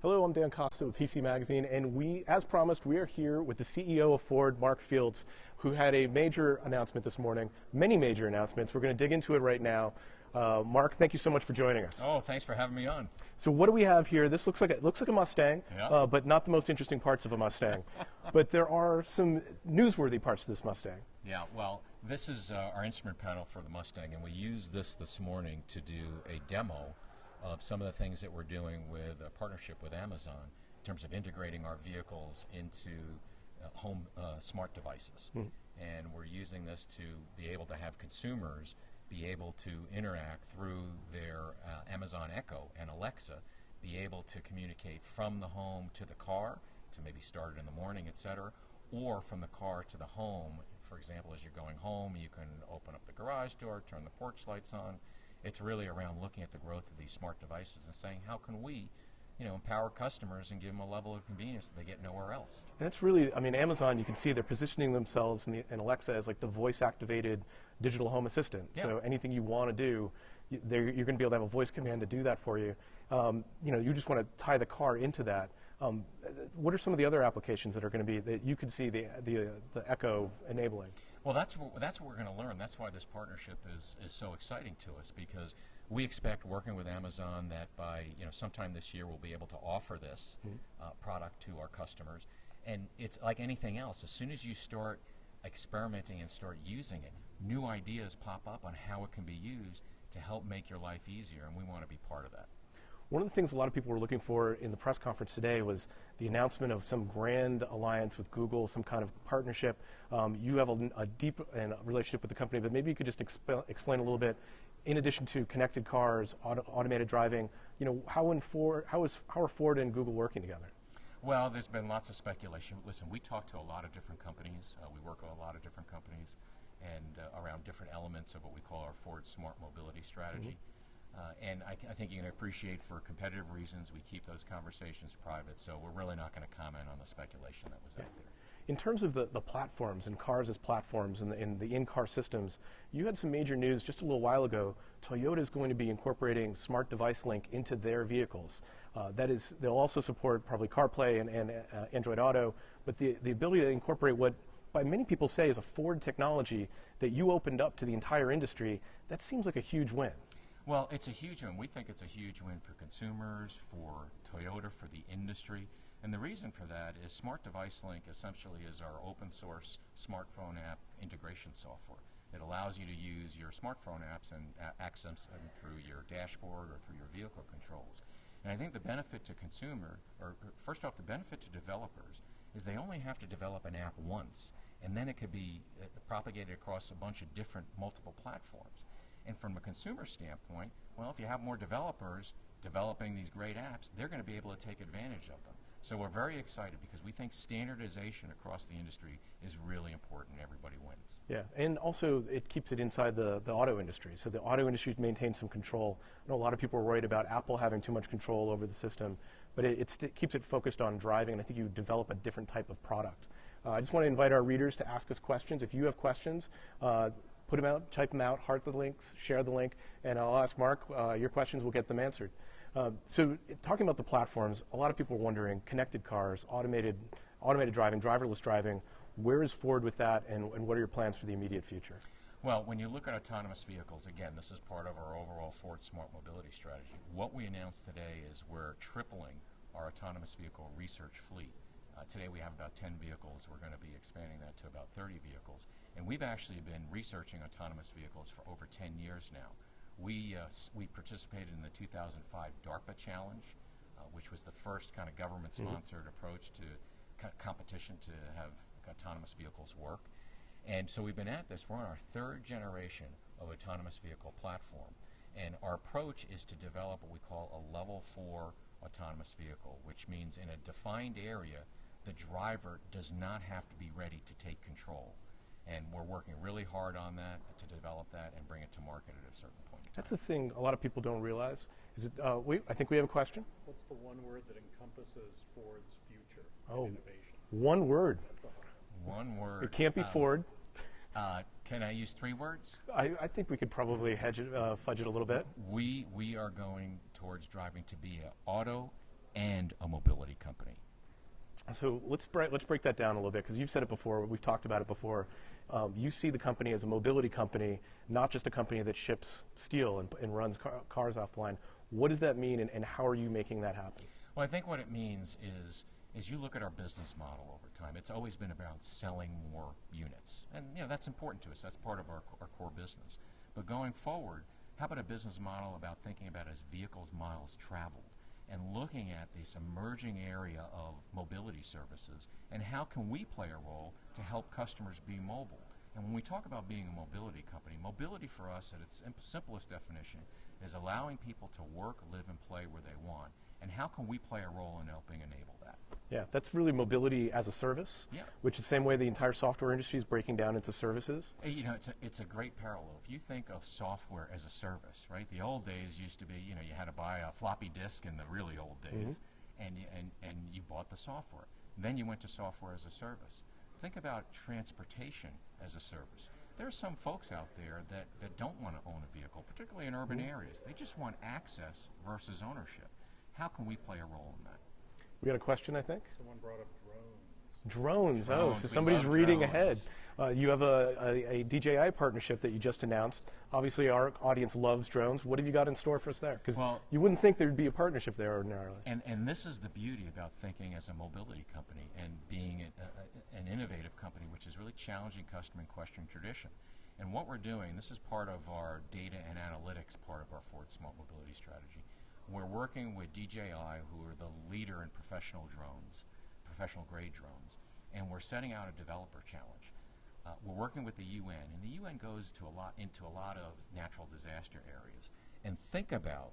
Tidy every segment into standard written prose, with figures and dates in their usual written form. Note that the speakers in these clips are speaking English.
Hello, I'm Dan Costa of PC Magazine, and as promised, we are here with the CEO of Ford, Mark Fields, who had a major announcement this morning, many major announcements. We're going to dig into it right now. Mark, thank you so much for joining us. Oh, thanks for having me on. So what do we have here? This looks like a Mustang, Yeah. but not the most interesting parts of a Mustang. But there are some newsworthy parts to this Mustang. Yeah, well, this is our instrument panel for the Mustang, and we used this morning to do a demo of some of the things that we're doing with a partnership with Amazon in terms of integrating our vehicles into home smart devices. And we're using this to be able to have consumers be able to interact through their Amazon Echo and Alexa, be able to communicate from the home to the car, to maybe start it in the morning, etc., or from the car to the home. For example, as you're going home, you can open up the garage door, turn the porch lights on. It's really around looking at the growth of these smart devices and saying, how can we, empower customers and give them a level of convenience that they get nowhere else? That's really, Amazon, you can see they're positioning themselves in Alexa as like the voice-activated digital home assistant. Yeah. So anything you want to do, you're going to be able to have a voice command to do that for you. You just want to tie the car into that. What are some of the other applications that are going to be that you could see the Echo enabling? Well, that's what we're going to learn. That's why this partnership is so exciting to us, because we expect, working with Amazon, that by sometime this year we'll be able to offer this product to our customers. And it's like anything else. As soon as you start experimenting and start using it, new ideas pop up on how it can be used to help make your life easier, and we want to be part of that. One of the things a lot of people were looking for in the press conference today was the announcement of some grand alliance with Google, some kind of partnership. You have a deep relationship with the company, but maybe you could just explain a little bit, in addition to connected cars, automated driving, how are Ford and Google working together? Well, there's been lots of speculation. Listen, we talk to a lot of different companies. We work with a lot of different companies and around different elements of what we call our Ford Smart Mobility Strategy. And I think you can appreciate, for competitive reasons, we keep those conversations private, so we're really not going to comment on the speculation that was out there. In terms of the platforms and cars as platforms and the in-car systems, you had some major news just a little while ago. Toyota is going to be incorporating Smart Device Link into their vehicles. That is, they'll also support probably CarPlay and Android Auto, but the ability to incorporate what by many people say is a Ford technology that you opened up to the entire industry, that seems like a huge win. Well, it's a huge win. We think it's a huge win for consumers, for Toyota, for the industry. And the reason for that is Smart Device Link essentially is our open source smartphone app integration software. It allows you to use your smartphone apps and access them through your dashboard or through your vehicle controls. And I think the benefit to first off, the benefit to developers is they only have to develop an app once, and then it could be propagated across a bunch of different multiple platforms. And from a consumer standpoint, well, if you have more developers developing these great apps, they're going to be able to take advantage of them. So we're very excited because we think standardization across the industry is really important. Everybody wins. Yeah, and also it keeps it inside the auto industry. So the auto industry maintains some control. I know a lot of people are worried about Apple having too much control over the system, but it keeps it focused on driving, and I think you develop a different type of product. I just want to invite our readers to ask us questions. If you have questions, put them out, type them out, heart the links, share the link, and I'll ask Mark your questions. We'll get them answered. So talking about the platforms, a lot of people are wondering, connected cars, automated driving, driverless driving, where is Ford with that, and what are your plans for the immediate future? Well, when you look at autonomous vehicles, again, this is part of our overall Ford Smart Mobility Strategy. What we announced today is we're tripling our autonomous vehicle research fleet. Today we have about 10 vehicles. We're going to be expanding that to about 30 vehicles. And we've actually been researching autonomous vehicles for over 10 years now. We participated in the 2005 DARPA Challenge, which was the first kind of government-sponsored approach to competition to have autonomous vehicles work. And so we've been at this. We're on our third generation of autonomous vehicle platform. And our approach is to develop what we call a level 4 autonomous vehicle, which means in a defined area, the driver does not have to be ready to take control. And we're working really hard on that, to develop that and bring it to market at a certain point. That's the thing a lot of people don't realize. Is it? I think we have a question. What's the one word that encompasses Ford's future innovation? One word. One word. It can't be Ford. Can I use 3 words? I think we could probably fudge it a little bit. We are going towards driving to be an auto and a mobility company. So let's break that down a little bit, because you've said it before, we've talked about it before. You see the company as a mobility company, not just a company that ships steel and runs cars off the line. What does that mean, and how are you making that happen? Well, I think what it means is, as you look at our business model over time, it's always been about selling more units. And that's important to us. That's part of our core business. But going forward, how about a business model about thinking about it as vehicles miles traveled, and looking at this emerging area of mobility services, and how can we play a role to help customers be mobile? And when we talk about being a mobility company, mobility for us at its simplest definition is allowing people to work, live, and play where they want. And how can we play a role in helping enable that? Yeah, that's really mobility as a service, Yeah. which is the same way the entire software industry is breaking down into services. It's a great parallel. If you think of software as a service, right? The old days used to be, you had to buy a floppy disk in the really old days, and you bought the software. Then you went to software as a service. Think about transportation as a service. There are some folks out there that don't want to own a vehicle, particularly in urban areas. They just want access versus ownership. How can we play a role in that? We got a question, I think? Someone brought up drones. Drones. Oh, Drones, so we somebody's love reading drones. ahead. You have a DJI partnership that you just announced. Obviously, our audience loves drones. What have you got in store for us there? Because you wouldn't think there'd be a partnership there ordinarily. And this is the beauty about thinking as a mobility company and being an innovative company, which is really challenging customer and questioning tradition. And what we're doing, this is part of our data and analytics part of our Ford Smart Mobility strategy. We're working with DJI, who are the leader in professional drones, professional grade drones, and we're setting out a developer challenge. We're working with the UN, and the UN goes into a lot of natural disaster areas. And think about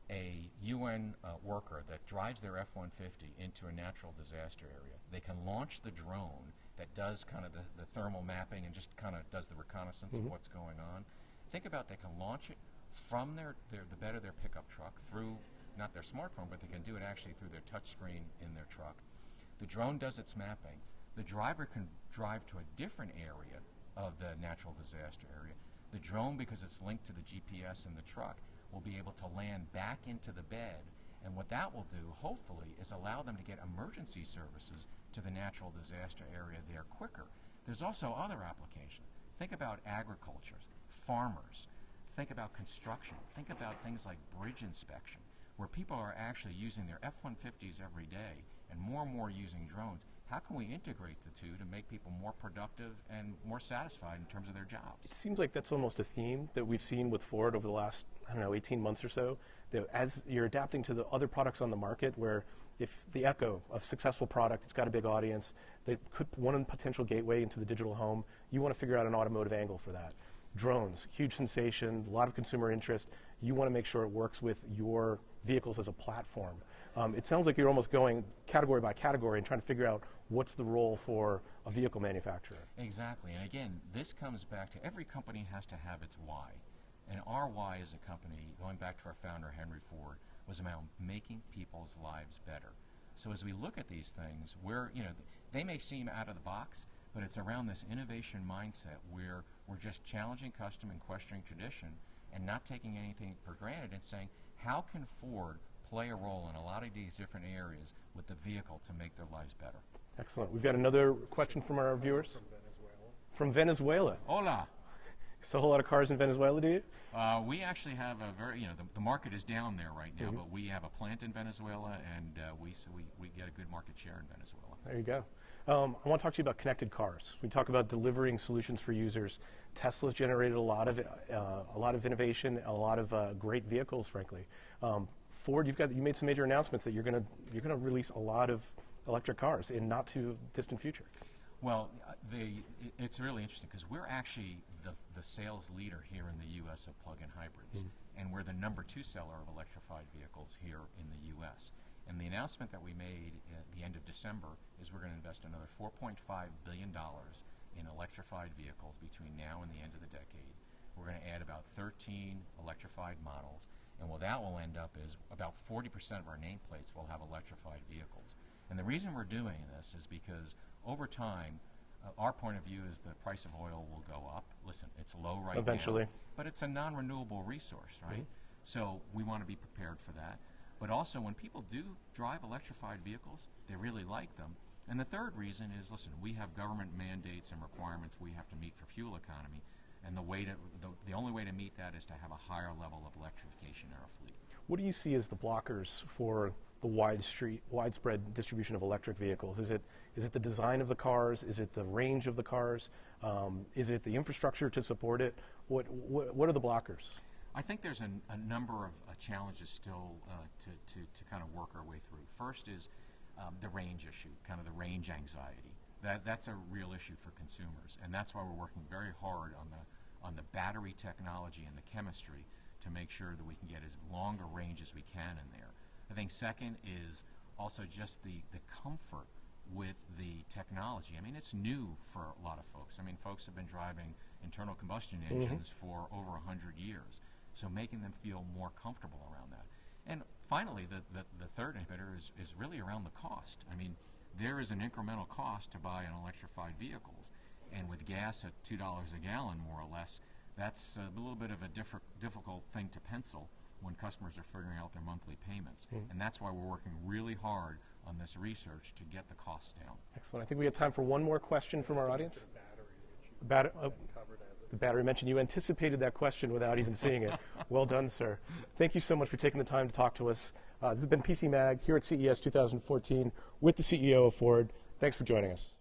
a UN worker that drives their F-150 into a natural disaster area. They can launch the drone that does kind of the thermal mapping and just kind of does the reconnaissance of what's going on. Think about they can launch it from the bed of their pickup truck through, not their smartphone, but they can do it actually through their touch screen in their truck. The drone does its mapping. The driver can drive to a different area of the natural disaster area. The drone, because it's linked to the GPS in the truck, will be able to land back into the bed. And what that will do, hopefully, is allow them to get emergency services to the natural disaster area there quicker. There's also other applications. Think about agriculture, farmers. Think about construction. Think about things like bridge inspection, where people are actually using their F-150s every day and more using drones. How can we integrate the two to make people more productive and more satisfied in terms of their jobs? It seems like that's almost a theme that we've seen with Ford over the last, 18 months or so, that as you're adapting to the other products on the market, where if the echo of successful product, it's got a big audience, that could one potential gateway into the digital home, you want to figure out an automotive angle for that. Drones, huge sensation, a lot of consumer interest. You want to make sure it works with your vehicles as a platform. It sounds like you're almost going category by category and trying to figure out what's the role for a vehicle manufacturer. Exactly, and again, this comes back to every company has to have its why. And our why as a company, going back to our founder, Henry Ford, was about making people's lives better. So as we look at these things, they may seem out of the box, but it's around this innovation mindset where we're just challenging custom and questioning tradition and not taking anything for granted and saying, how can Ford play a role in a lot of these different areas with the vehicle to make their lives better? Excellent. We've got another question from our viewers. From Venezuela. From Venezuela. Hola. Sell a whole lot of cars in Venezuela, do you? We actually have a very, the market is down there right now, but we have a plant in Venezuela, and we get a good market share in Venezuela. There you go. I want to talk to you about connected cars. We talk about delivering solutions for users. Tesla's generated a lot of innovation, a lot of great vehicles, frankly. Ford, you made some major announcements that you're going to release a lot of electric cars in not too distant future. Well, it's really interesting because we're actually the sales leader here in the U.S. of plug-in hybrids, and we're the #2 seller of electrified vehicles here in the U.S. And the announcement that we made at the end of December is we're going to invest another $4.5 billion in electrified vehicles between now and the end of the decade. We're going to add about 13 electrified models, and what that will end up is about 40% of our nameplates will have electrified vehicles. And the reason we're doing this is because over time, our point of view is the price of oil will go up. Listen, it's low right Eventually. now, but it's a non-renewable resource, right? So we want to be prepared for that. but also when people do drive electrified vehicles, they really like them. And the third reason is, listen, we have government mandates and requirements we have to meet for fuel economy, and the only way to meet that is to have a higher level of electrification in our fleet. What do you see as the blockers for the widespread distribution of electric vehicles? Is it the design of the cars? Is it the range of the cars? Is it the infrastructure to support it? What are the blockers? I think there's a number of challenges still to kind of work our way through. First is the range issue, kind of the range anxiety. That's a real issue for consumers, and that's why we're working very hard on the battery technology and the chemistry to make sure that we can get as long a range as we can in there. I think second is also just the comfort with the technology. I mean, it's new for a lot of folks. I mean, folks have been driving internal combustion engines for over 100 years, so making them feel more comfortable around that. And finally, the third inhibitor is really around the cost. I mean, there is an incremental cost to buy an electrified vehicles, and with gas at $2 a gallon, more or less, that's a little bit of a difficult thing to pencil when customers are figuring out their monthly payments. And that's why we're working really hard on this research to get the costs down. Excellent. I think we have time for one more question from our audience. The battery, which you covered as The battery mentioned. You anticipated that question without even seeing it. Well done, sir. Thank you so much for taking the time to talk to us. This has been PCMag here at CES 2014 with the CEO of Ford. Thanks for joining us.